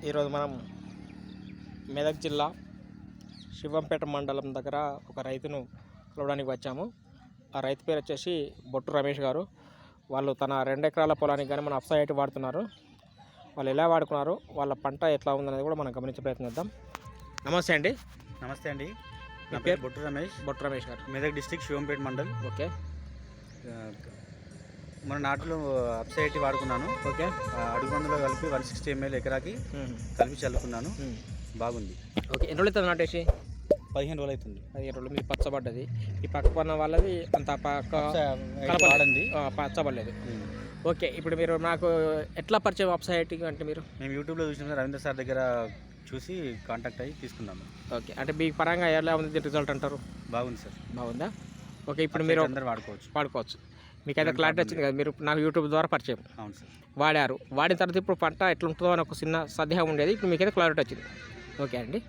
ఈరోజు మనం మెదక్ జిల్లా శివంపేట మండలం దగ్గర ఒక రైతును కలవడానికి వచ్చాము. ఆ రైతు పేరు వచ్చేసి బొట్టు రమేష్ గారు. వాళ్ళు తన 2 ఎకరాల పొలానికి కానీ మన అప్సైట్ వాడుతున్నారు. వాళ్ళు ఎలా వాడుకున్నారు, వాళ్ళ పంట ఎట్లా ఉందనేది కూడా మనం గమనించే ప్రయత్నం చేద్దాం. నమస్తే అండి. నమస్తే అండి, నా మీ పేరు బొట్టు రమేష్ గారు, మెదక్ డిస్టిక్ శివంపేట మండల్. ఓకే. మన నాటులో అప్సైట్ వాడుకున్నాను. ఓకే. అడుగు మందులో కలిపి 160 ml ఎకరాకి కలిపి చల్లుకున్నాను. బాగుంది. ఓకే. ఎన్ని రోజులు అవుతుంది నాటేసి? 15 రోజులు అవుతుంది. 15 రోజులు. మీకు పచ్చబడ్డది. ఈ పక్క పన్న వాళ్ళది అంత వాడండి, పచ్చబడలేదు. ఓకే. ఇప్పుడు మీరు నాకు ఎట్లా పరిచయం అప్సైట్ అంటే మీరు? మేము యూట్యూబ్లో చూసిన రవీంద్ర సార్ దగ్గర చూసి కాంటాక్ట్ అయ్యి తీసుకున్నాము. ఓకే. అంటే మీ పరంగా ఎలా ఉంది రిజల్ట్ అంటారు? బాగుంది సార్. బాగుందా? ఓకే. ఇప్పుడు మీరు అందరూ వాడుకోవచ్చు. మీకైతే క్లారిటీ వచ్చింది కదా, మీరు నాకు యూట్యూబ్ ద్వారా పరిచయం. అవును సార్. వాడిన తర్వాత ఇప్పుడు పంట ఎట్లా ఉంటుందో అని ఒక చిన్న సందేహం ఉండేది. ఇప్పుడు మీకైతే క్లారిటీ వచ్చింది. ఓకే అండి.